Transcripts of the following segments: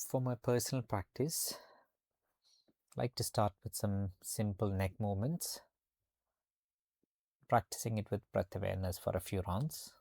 For my personal practice, I like to start with some simple neck movements, practicing it with breath awareness for a few rounds.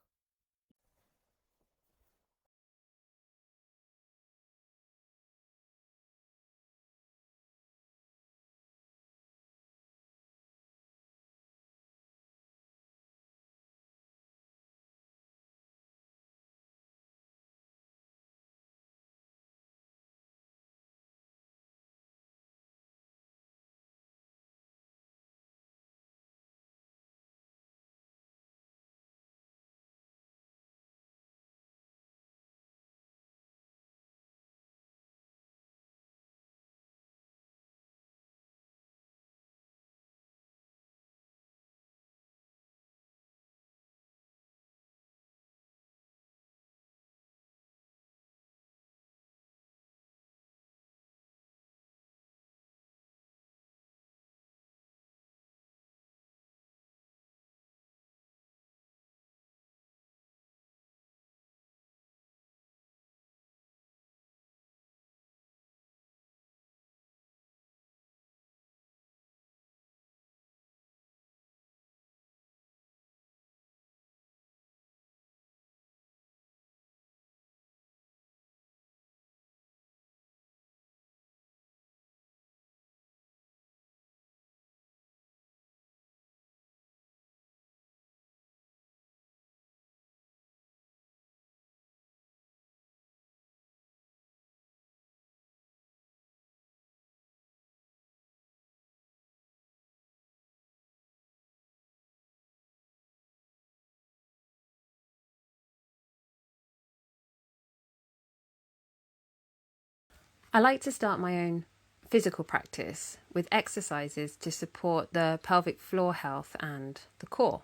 I like to start my own physical practice with exercises to support the pelvic floor health and the core.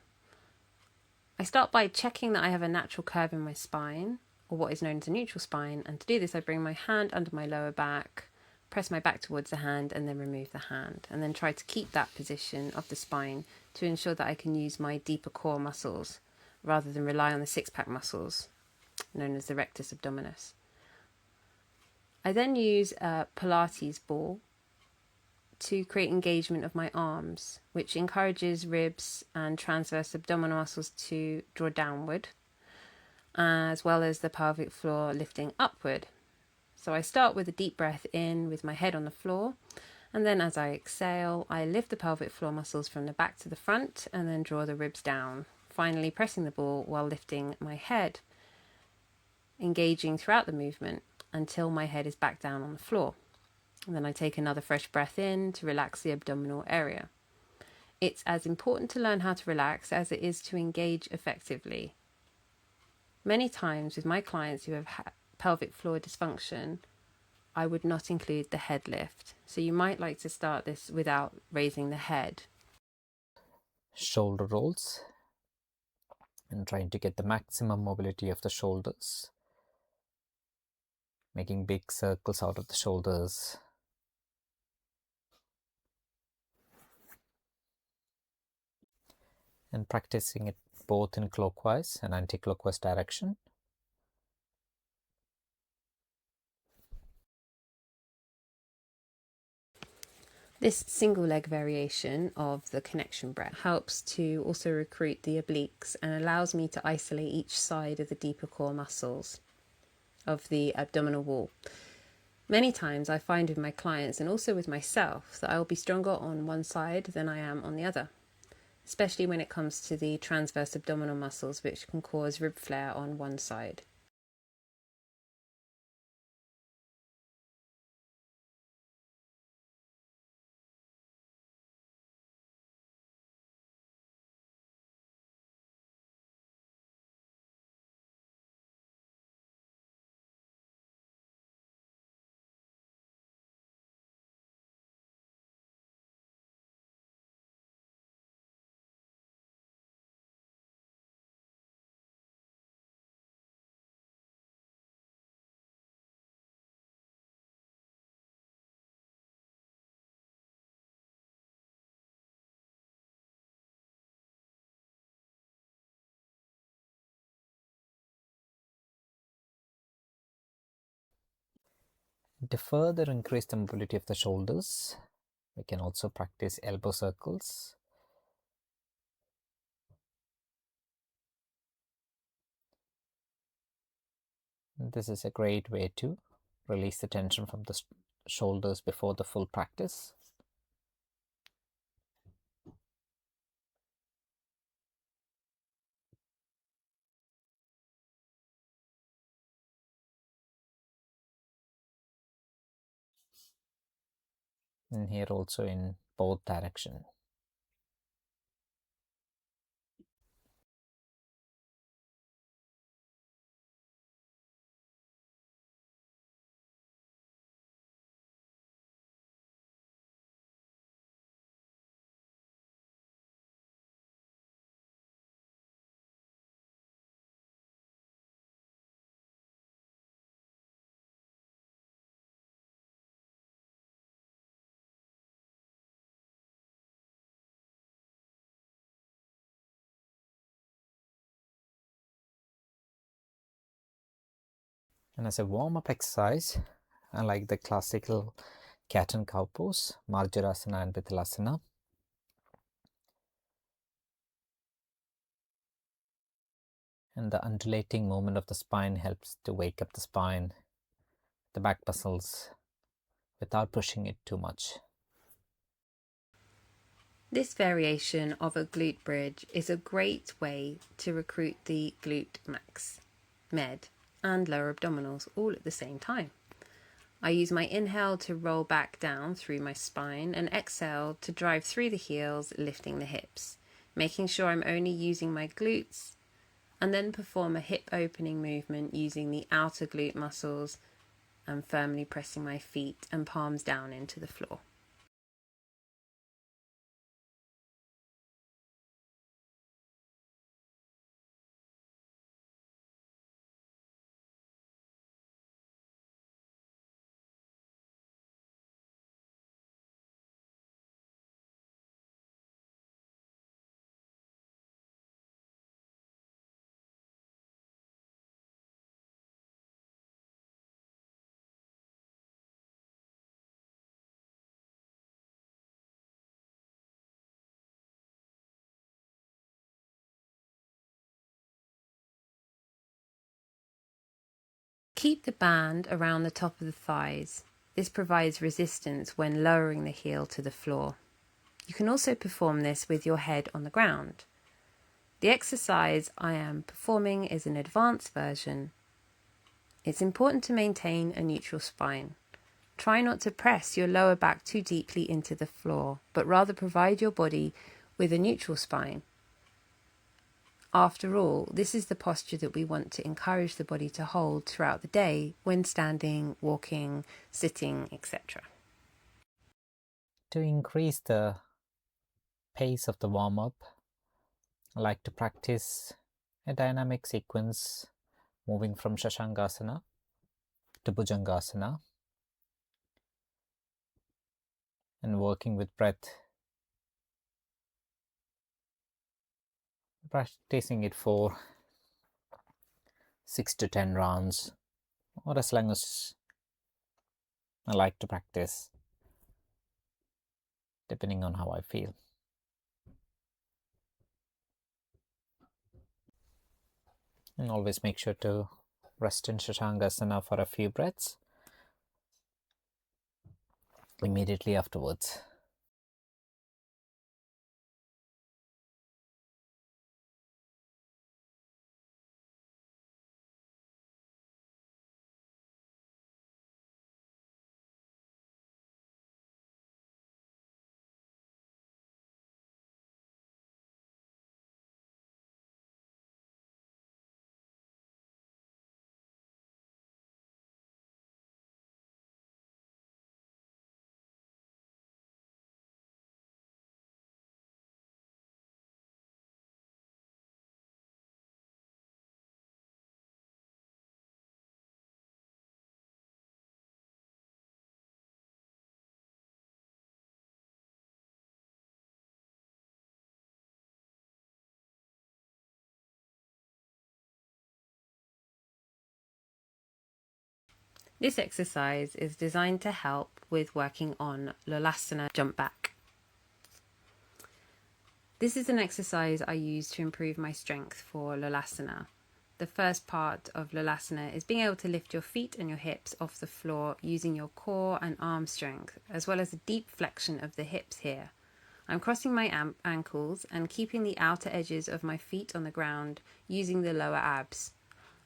I start by checking that I have a natural curve in my spine, or what is known as a neutral spine, and to do this I bring my hand under my lower back, press my back towards the hand and then remove the hand, and then try to keep that position of the spine to ensure that I can use my deeper core muscles rather than rely on the six-pack muscles known as the rectus abdominis. I then use a Pilates ball to create engagement of my arms, which encourages ribs and transverse abdominal muscles to draw downward, as well as the pelvic floor lifting upward. So I start with a deep breath in with my head on the floor, and then as I exhale, I lift the pelvic floor muscles from the back to the front and then draw the ribs down, finally pressing the ball while lifting my head, engaging throughout the movement until my head is back down on the floor. And then I take another fresh breath in to relax the abdominal area. It's as important to learn how to relax as it is to engage effectively. Many times with my clients who have pelvic floor dysfunction, I would not include the head lift. So you might like to start this without raising the head. Shoulder rolls and trying to get the maximum mobility of the shoulders, making big circles out of the shoulders. And practicing it both in clockwise and anti-clockwise direction. This single leg variation of the connection breath helps to also recruit the obliques and allows me to isolate each side of the deeper core muscles of the abdominal wall. Many times I find with my clients and also with myself that I will be stronger on one side than I am on the other, especially when it comes to the transverse abdominal muscles, which can cause rib flare on one side. to further increase the mobility of the shoulders, we can also practice elbow circles. This is a great way to release the tension from the shoulders before the full practice. And here also in both direction. And as a warm-up exercise, I like the classical cat and cow pose, Marjarasana and Vithalasana. And the undulating movement of the spine helps to wake up the spine, the back muscles, without pushing it too much. This variation of a glute bridge is a great way to recruit the glute max, med, and lower abdominals all at the same time. I use my inhale to roll back down through my spine and exhale to drive through the heels, lifting the hips, making sure I'm only using my glutes, and then perform a hip opening movement using the outer glute muscles and firmly pressing my feet and palms down into the floor. Keep the band around the top of the thighs. This provides resistance when lowering the heel to the floor. You can also perform this with your head on the ground. The exercise I am performing is an advanced version. It's important to maintain a neutral spine. Try not to press your lower back too deeply into the floor, but rather provide your body with a neutral spine. After all, this is the posture that we want to encourage the body to hold throughout the day when standing, walking, sitting, etc. To increase the pace of the warm-up, I like to practice a dynamic sequence moving from Shashangasana to Bhujangasana and working with breath, practicing it for 6 to 10 rounds, or as long as I like to practice, depending on how I feel. And always make sure to rest in Shashangasana for a few breaths immediately afterwards. This exercise is designed to help with working on Lolasana jump back. This is an exercise I use to improve my strength for Lolasana. The first part of Lolasana is being able to lift your feet and your hips off the floor using your core and arm strength, as well as a deep flexion of the hips here. I'm crossing my ankles and keeping the outer edges of my feet on the ground using the lower abs.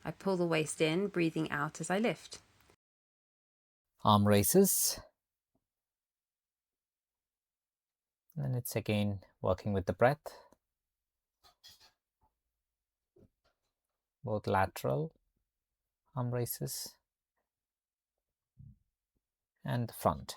I pull the waist in, breathing out as I lift. Arm raises. And it's again working with the breath, both lateral arm raises and the front.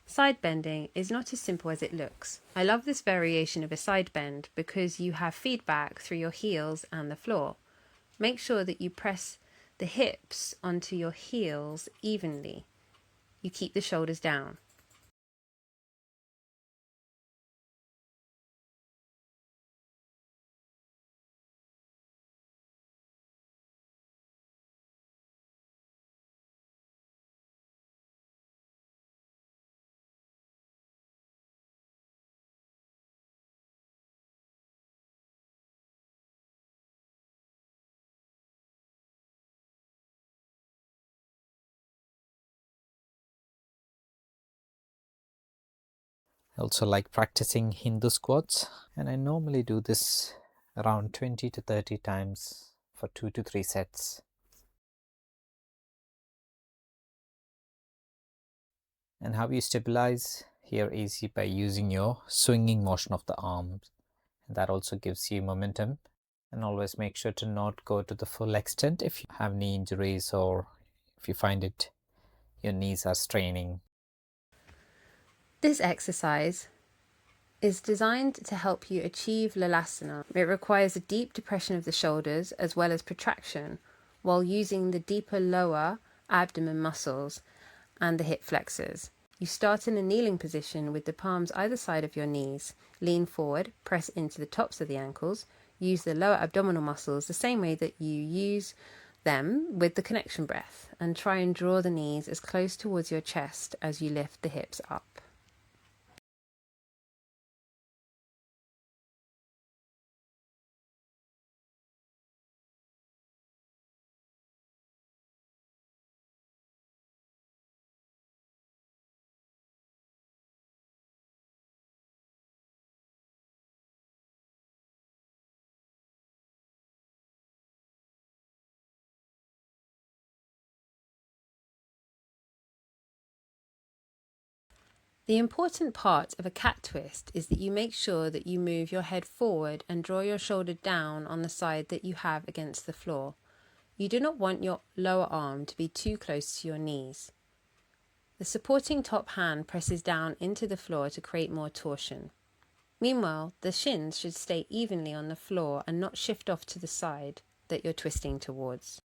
Side bending is not as simple as it looks. I love this variation of a side bend because you have feedback through your heels and the floor. Make sure that you press the hips onto your heels evenly. You keep the shoulders down. I also like practicing Hindu squats, and I normally do this around 20 to 30 times for 2 to 3 sets. And how you stabilize here is by using your swinging motion of the arms. And that also gives you momentum. And always make sure to not go to the full extent if you have knee injuries or if you find it your knees are straining. This exercise is designed to help you achieve Lolasana. It requires a deep depression of the shoulders as well as protraction while using the deeper lower abdomen muscles and the hip flexors. You start in a kneeling position with the palms either side of your knees. Lean forward, press into the tops of the ankles. Use the lower abdominal muscles the same way that you use them with the connection breath, and try and draw the knees as close towards your chest as you lift the hips up. The important part of a cat twist is that you make sure that you move your head forward and draw your shoulder down on the side that you have against the floor. You do not want your lower arm to be too close to your knees. The supporting top hand presses down into the floor to create more torsion. Meanwhile, the shins should stay evenly on the floor and not shift off to the side that you're twisting towards.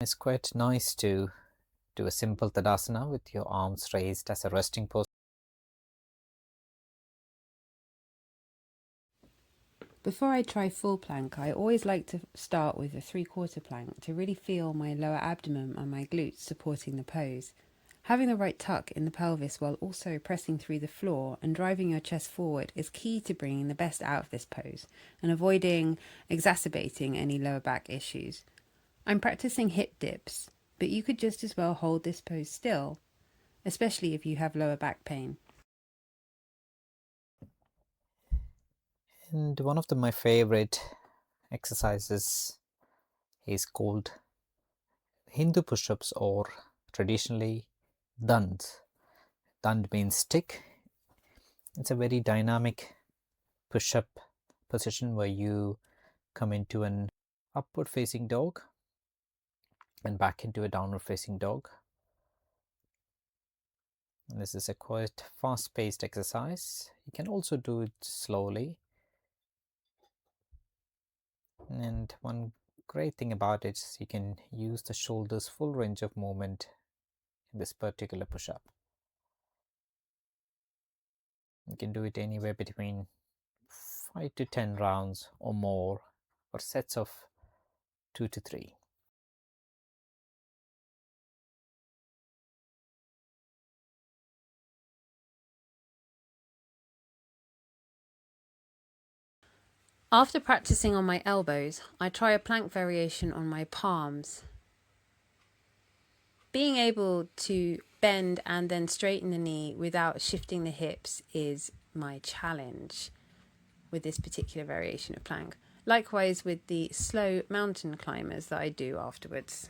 It's quite nice to do a simple Tadasana with your arms raised as a resting pose. Before I try full plank, I always like to start with a 3/4 plank to really feel my lower abdomen and my glutes supporting the pose. Having the right tuck in the pelvis while also pressing through the floor and driving your chest forward is key to bringing the best out of this pose and avoiding exacerbating any lower back issues. I'm practicing hip dips, but you could just as well hold this pose still, especially if you have lower back pain. And one of my favorite exercises is called Hindu push-ups, or traditionally dand. Dand means stick. It's a very dynamic push-up position where you come into an upward facing dog and back into a downward facing dog. And this is a quite fast-paced exercise. You can also do it slowly. And one great thing about it is you can use the shoulders full range of movement in this particular push-up. You can do it anywhere between 5 to 10 rounds or more, or sets of 2 to 3. After practicing on my elbows, I try a plank variation on my palms. Being able to bend and then straighten the knee without shifting the hips is my challenge with this particular variation of plank. Likewise with the slow mountain climbers that I do afterwards.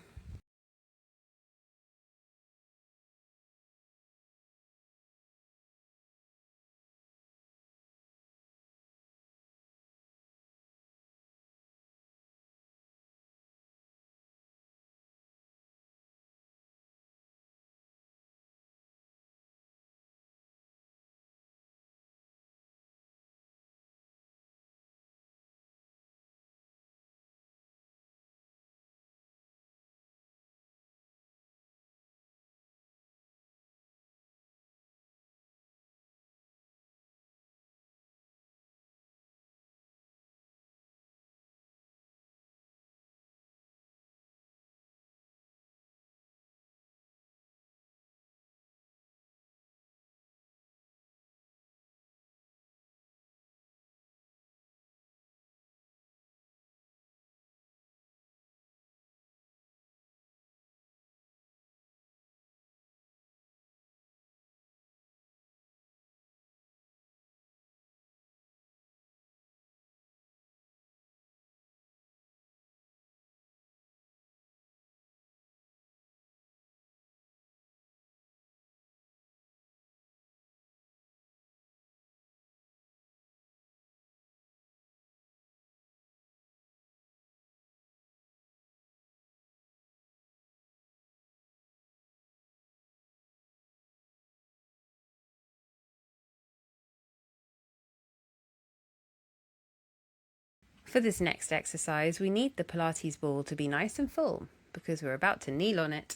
For this next exercise, we need the Pilates ball to be nice and full because we're about to kneel on it.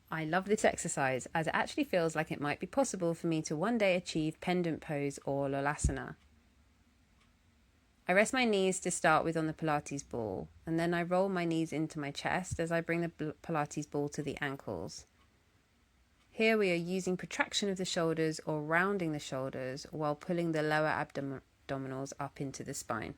I love this exercise as it actually feels like it might be possible for me to one day achieve pendant pose or lolasana. I rest my knees to start with on the Pilates ball, and then I roll my knees into my chest as I bring the Pilates ball to the ankles. Here we are using protraction of the shoulders or rounding the shoulders while pulling the lower abdominals up into the spine.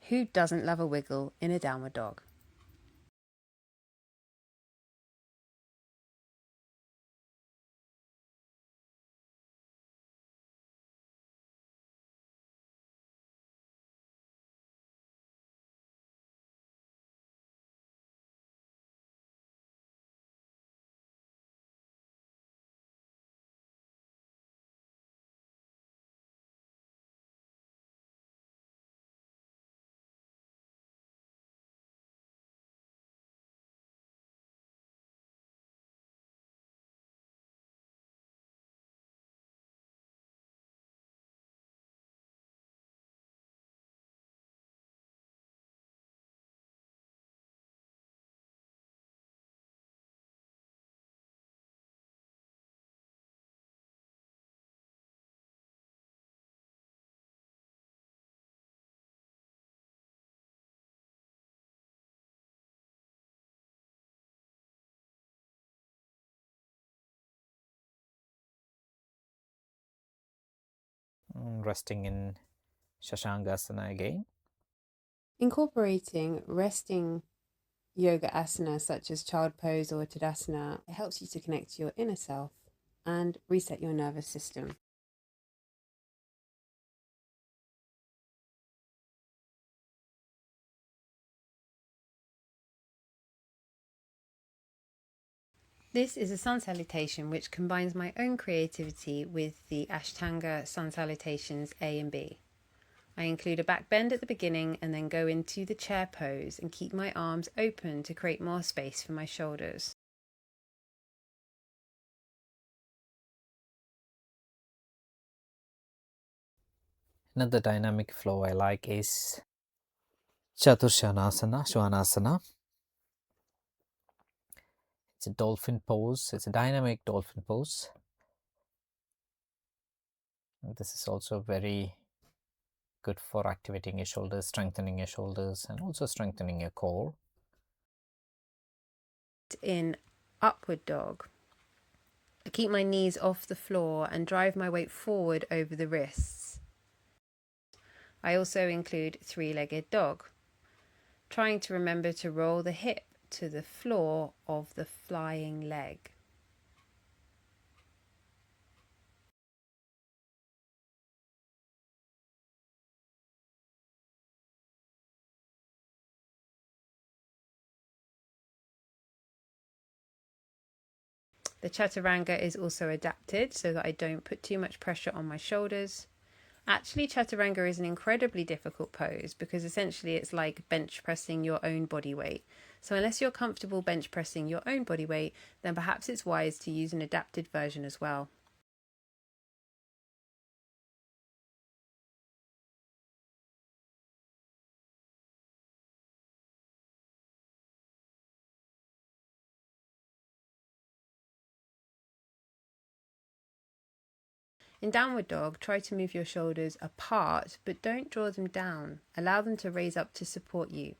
Who doesn't love a wiggle in a downward dog? resting in Shashangasana again. Incorporating resting yoga asana such as child pose or Tadasana, it helps you to connect to your inner self and reset your nervous system. This is a sun salutation which combines my own creativity with the Ashtanga sun salutations A and B. I include a back bend at the beginning and then go into the chair pose and keep my arms open to create more space for my shoulders. Another dynamic flow I like is Chaturshyanasana, Shvanasana. It's a dolphin pose. It's a dynamic dolphin pose. And this is also very good for activating your shoulders, strengthening your shoulders, and also strengthening your core. In upward dog, I keep my knees off the floor and drive my weight forward over the wrists. I also include three-legged dog, trying to remember to roll the hip to the floor of the flying leg. The chaturanga is also adapted so that I don't put too much pressure on my shoulders. Actually, chaturanga is an incredibly difficult pose because essentially it's like bench pressing your own body weight. So unless you're comfortable bench pressing your own body weight, then perhaps it's wise to use an adapted version as well. In downward dog, try to move your shoulders apart, but don't draw them down. Allow them to raise up to support you.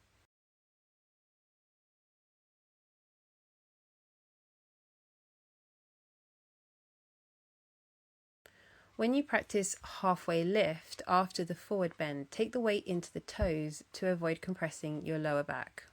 When you practice halfway lift after the forward bend, take the weight into the toes to avoid compressing your lower back.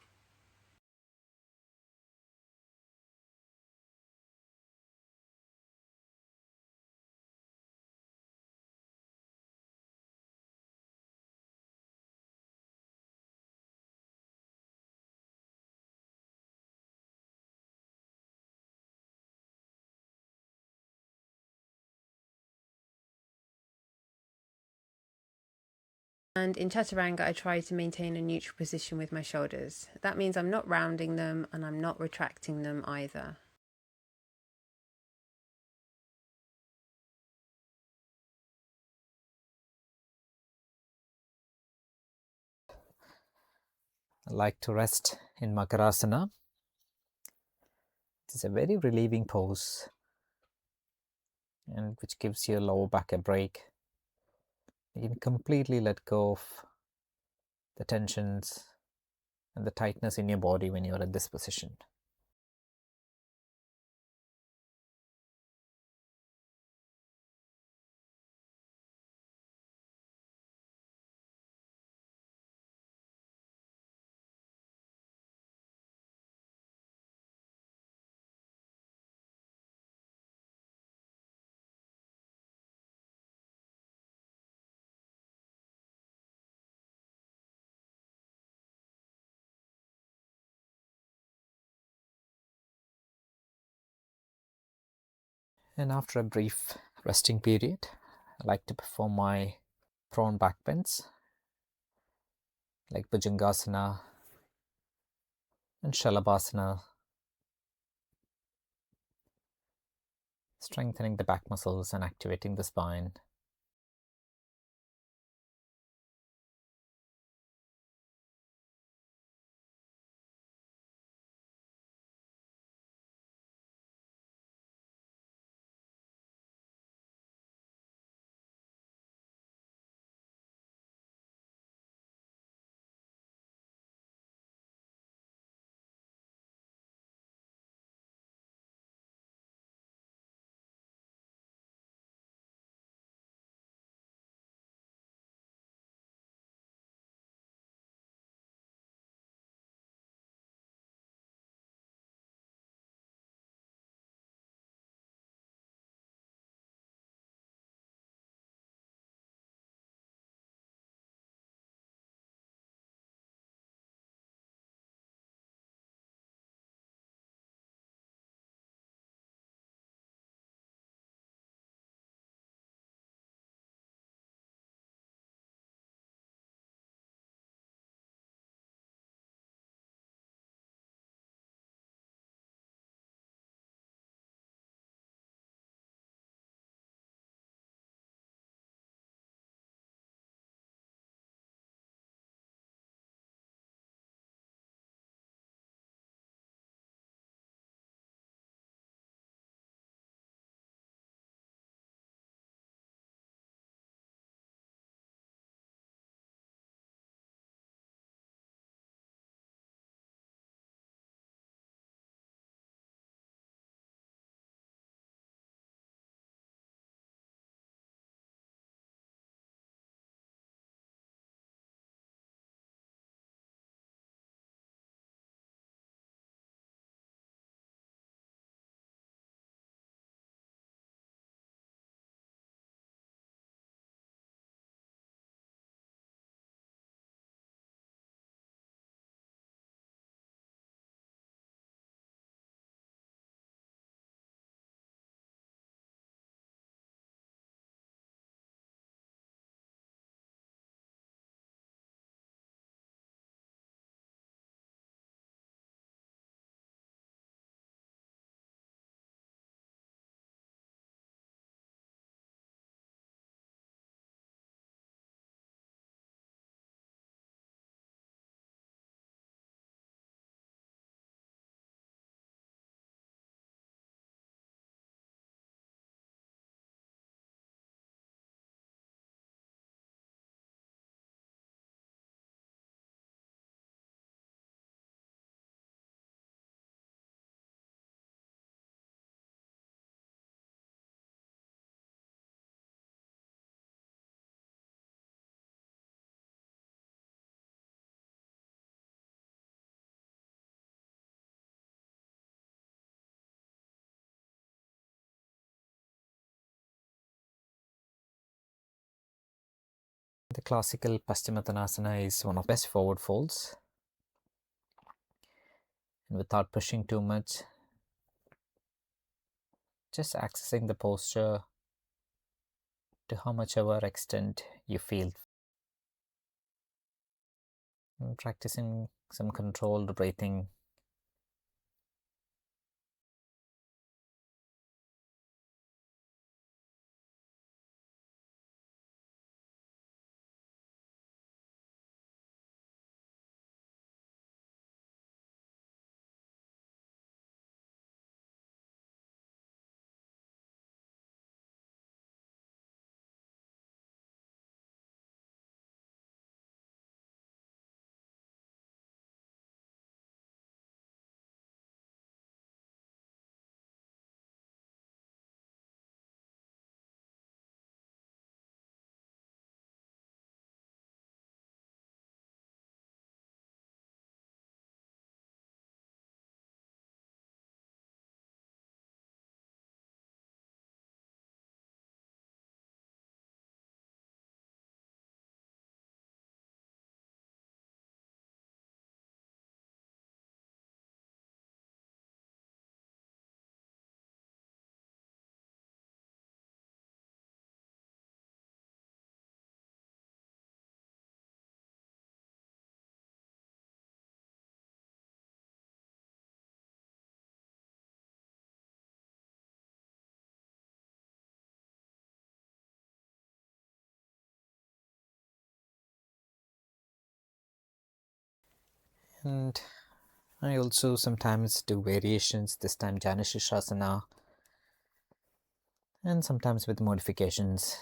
And in chaturanga, I try to maintain a neutral position with my shoulders. That means I'm not rounding them and I'm not retracting them either. I like to rest in Makarasana. It's a very relieving pose and which gives your lower back a break. You can completely let go of the tensions and the tightness in your body when you're in this position. And after a brief resting period, I like to perform my prone back bends like Bhujangasana and Shalabhasana, strengthening the back muscles and activating the spine. classical Paschimottanasana is one of the best forward folds. And without pushing too much, just accessing the posture to how much ever extent you feel. And practicing some controlled breathing. And I also sometimes do variations, this time Janashishasana, and sometimes with modifications.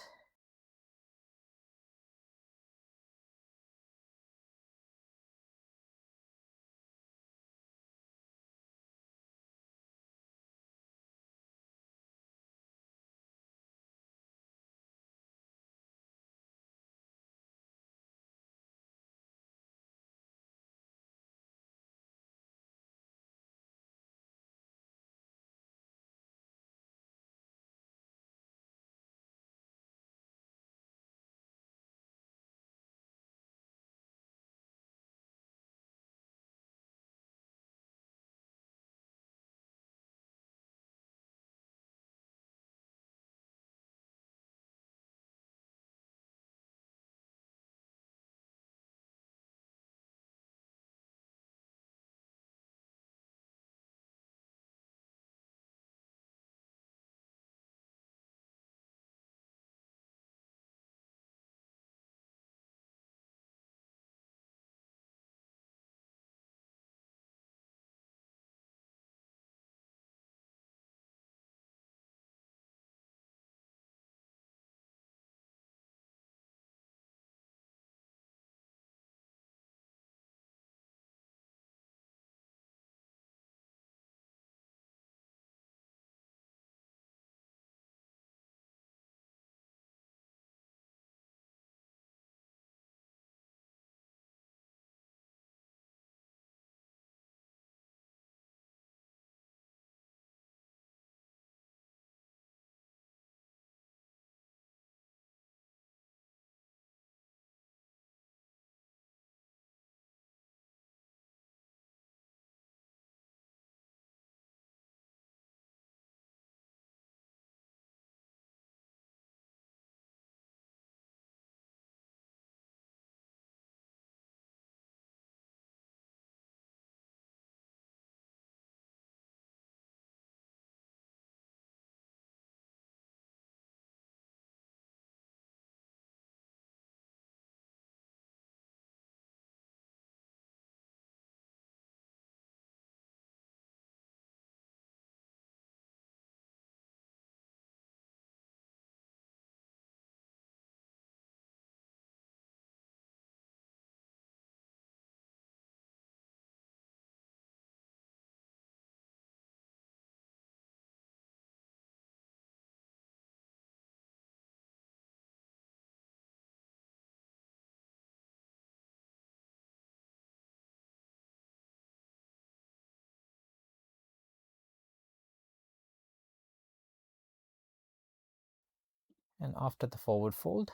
And after the forward fold,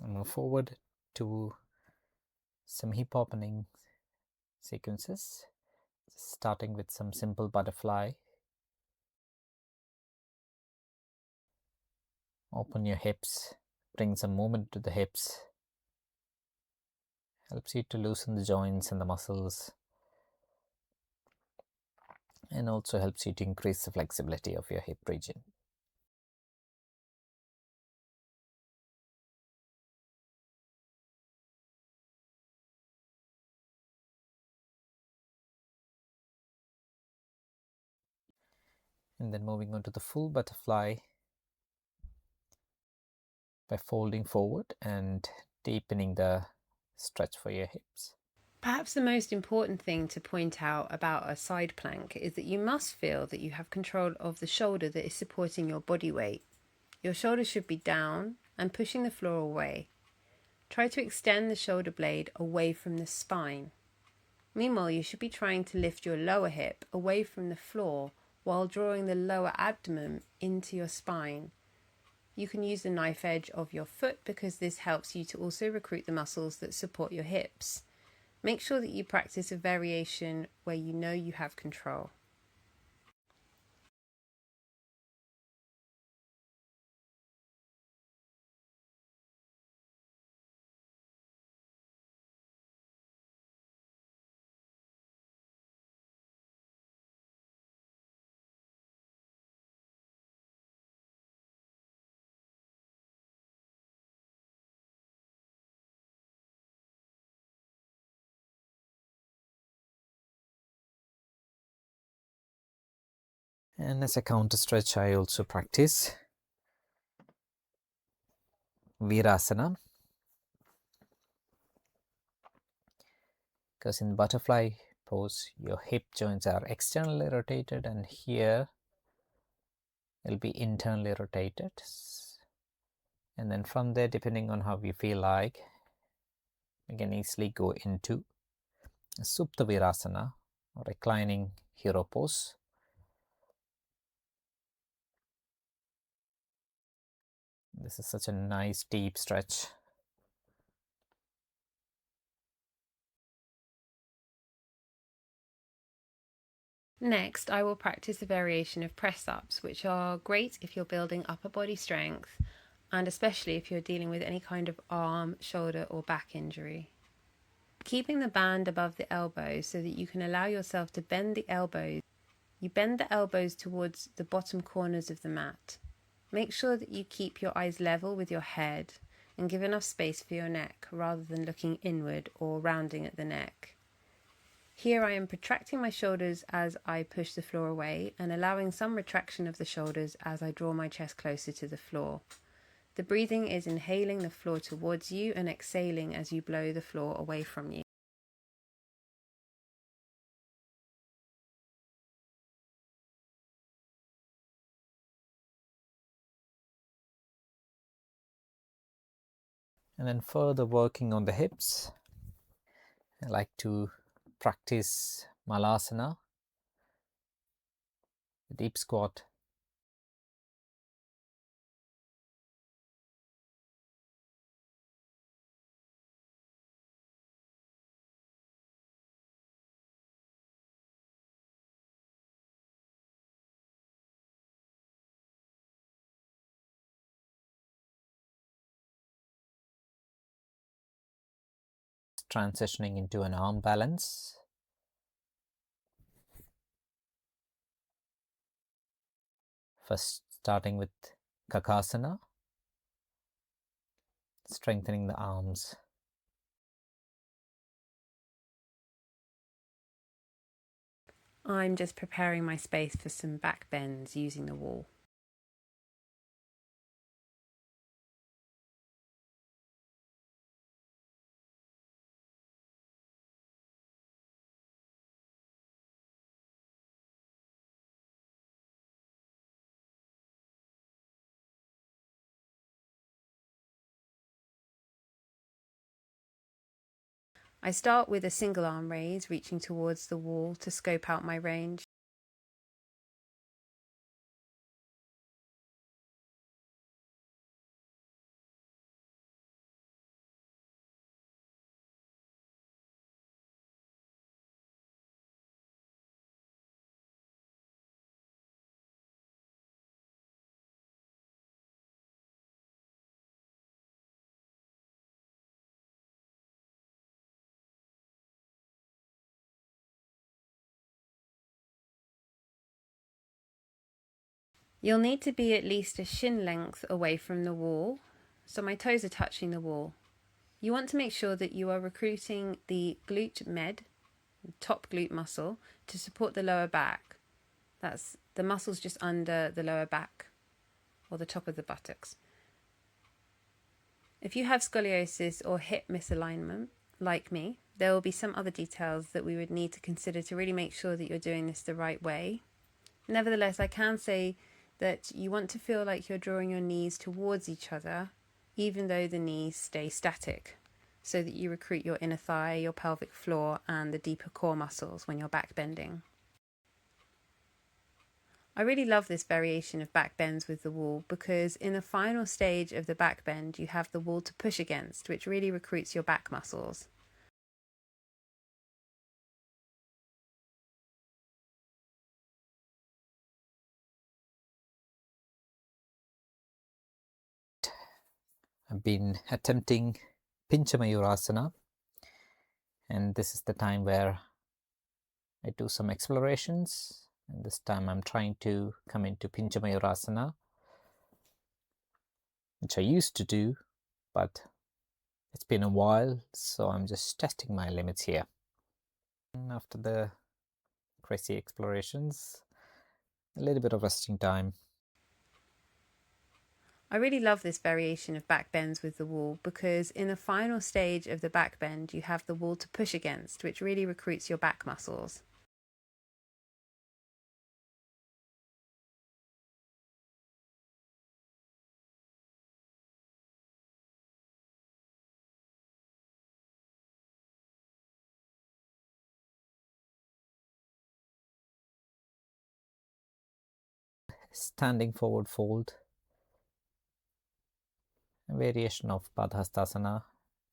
And move forward to some hip opening sequences, starting with some simple butterfly. Open your hips, bring some movement to the hips, helps you to loosen the joints and the muscles, and also helps you to increase the flexibility of your hip region. And then moving on to the full butterfly by folding forward and deepening the stretch for your hips. Perhaps the most important thing to point out about a side plank is that you must feel that you have control of the shoulder that is supporting your body weight. Your shoulder should be down and pushing the floor away. Try to extend the shoulder blade away from the spine. Meanwhile, you should be trying to lift your lower hip away from the floor while drawing the lower abdomen into your spine. You can use the knife edge of your foot because this helps you to also recruit the muscles that support your hips. Make sure that you practice a variation where you know you have control. And as a counter stretch, I also practice Virasana, because in butterfly pose, your hip joints are externally rotated, and here it'll be internally rotated. And then from there, depending on how you feel like, you can easily go into Supta Virasana, or reclining hero pose. This is such a nice deep stretch. Next, I will practice a variation of press ups, which are great if you're building upper body strength and especially if you're dealing with any kind of arm, shoulder, or back injury. Keeping the band above the elbows so that you can allow yourself to bend the elbows. You bend the elbows towards the bottom corners of the mat. Make sure that you keep your eyes level with your head and give enough space for your neck rather than looking inward or rounding at the neck. Here I am protracting my shoulders as I push the floor away and allowing some retraction of the shoulders as I draw my chest closer to the floor. The breathing is inhaling the floor towards you and exhaling as you blow the floor away from you. And then further working on the hips, I like to practice Malasana, the deep squat. Transitioning into an arm balance. First starting with Kakasana, strengthening the arms. I'm just preparing my space for some back bends using the wall. I start with a single arm raise, reaching towards the wall to scope out my range. You'll need to be at least a shin length away from the wall, so my toes are touching the wall. You want to make sure that you are recruiting the glute med, top glute muscle, to support the lower back. That's the muscles just under the lower back or the top of the buttocks. If you have scoliosis or hip misalignment, like me, there will be some other details that we would need to consider to really make sure that you're doing this the right way. Nevertheless, I can say that you want to feel like you're drawing your knees towards each other, even though the knees stay static, so that you recruit your inner thigh, your pelvic floor, and the deeper core muscles when you're back bending. I really love this variation of back bends with the wall because in the final stage of the back bend, you have the wall to push against, which really recruits your back muscles. I've been attempting Pincha Mayurasana, and this is the time where I do some explorations. And this time I'm trying to come into Pincha Mayurasana, which I used to do, but it's been a while, so I'm just testing my limits here. And after the crazy explorations, a little bit of resting time. I really love this variation of back bends with the wall because in the final stage of the back bend, you have the wall to push against, which really recruits your back muscles. Standing forward fold, a variation of Padhastasana,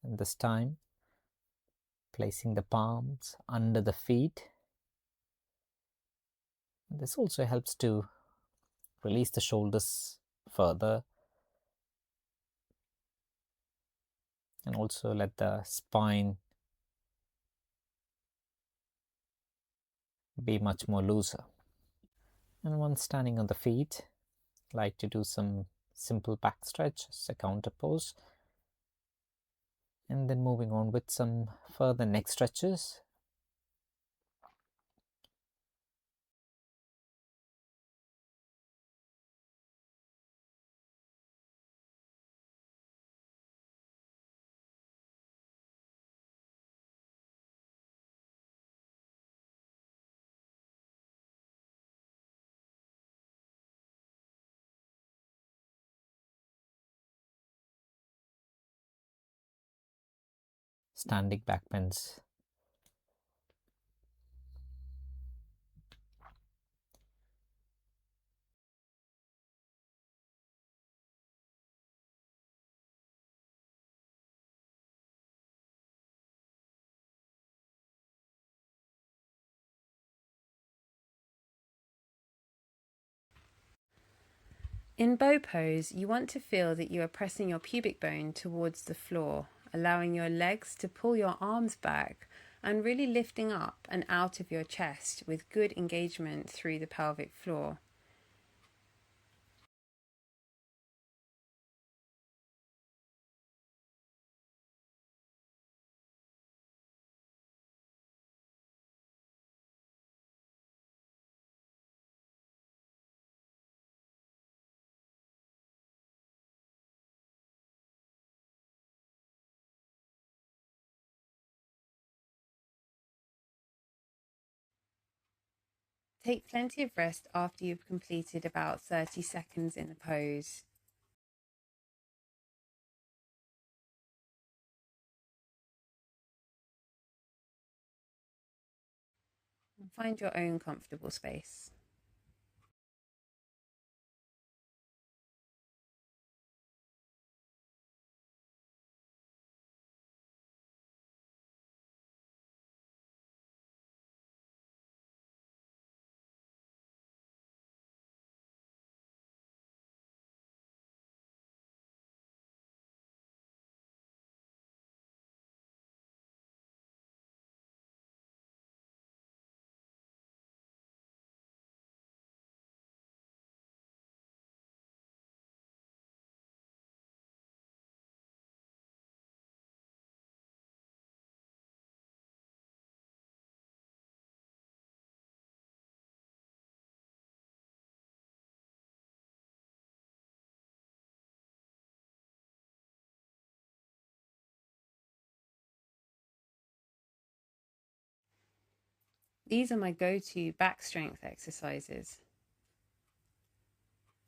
and this time placing the palms under the feet. This also helps to release the shoulders further and also let the spine be much more looser. And once standing on the feet, I like to do some simple back stretch as a counter pose, and then moving on with some further neck stretches. Standing back bends. In bow pose, you want to feel that you are pressing your pubic bone towards the floor, allowing your legs to pull your arms back and really lifting up and out of your chest with good engagement through the pelvic floor. Take plenty of rest after you've completed about 30 seconds in the pose. And find your own comfortable space. These are my go-to back strength exercises.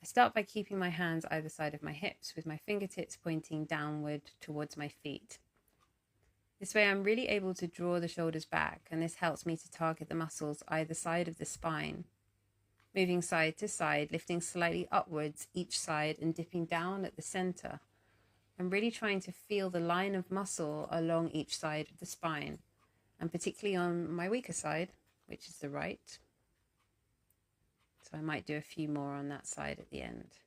I start by keeping my hands either side of my hips with my fingertips pointing downward towards my feet. This way I'm really able to draw the shoulders back, and this helps me to target the muscles either side of the spine. Moving side to side, lifting slightly upwards each side and dipping down at the center. I'm really trying to feel the line of muscle along each side of the spine, and particularly on my weaker side, which is the right. So I might do a few more on that side at the end.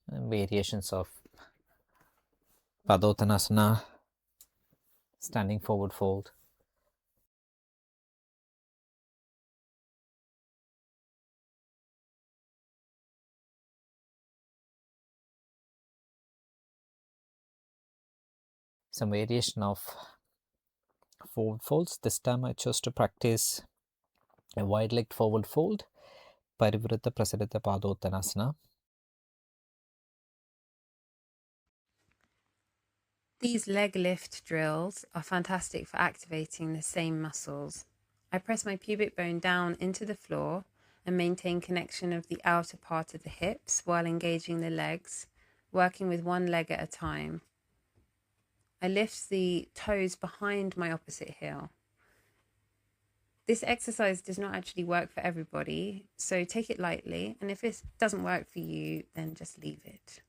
And variations of Padottanasana, standing forward fold. Some variation of forward folds. This time I chose to practice a wide-legged forward fold, Parivritta Prasarita Padottanasana. These leg lift drills are fantastic for activating the same muscles. I press my pubic bone down into the floor and maintain connection of the outer part of the hips while engaging the legs, working with one leg at a time. I lift the toes behind my opposite heel. This exercise does not actually work for everybody, so take it lightly, and if it doesn't work for you, then just leave it.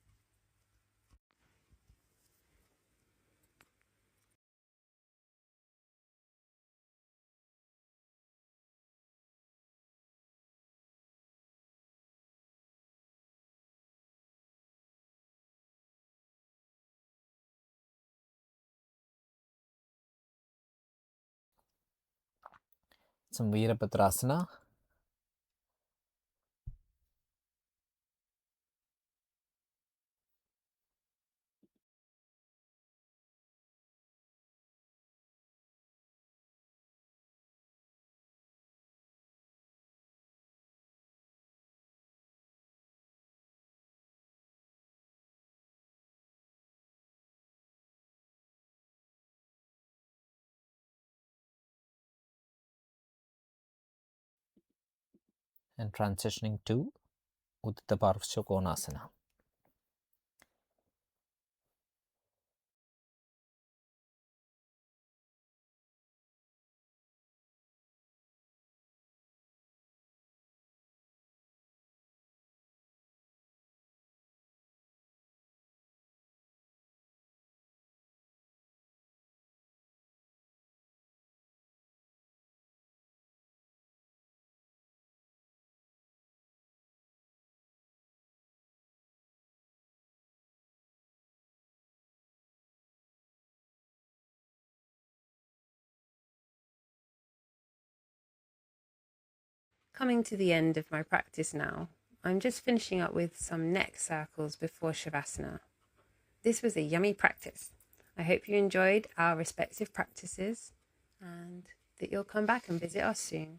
Some Virabhadrasana. And transitioning to Uddita Parvasya Konasana. Coming to the end of my practice now, I'm just finishing up with some neck circles before Shavasana. This was a yummy practice. I hope you enjoyed our respective practices and that you'll come back and visit us soon.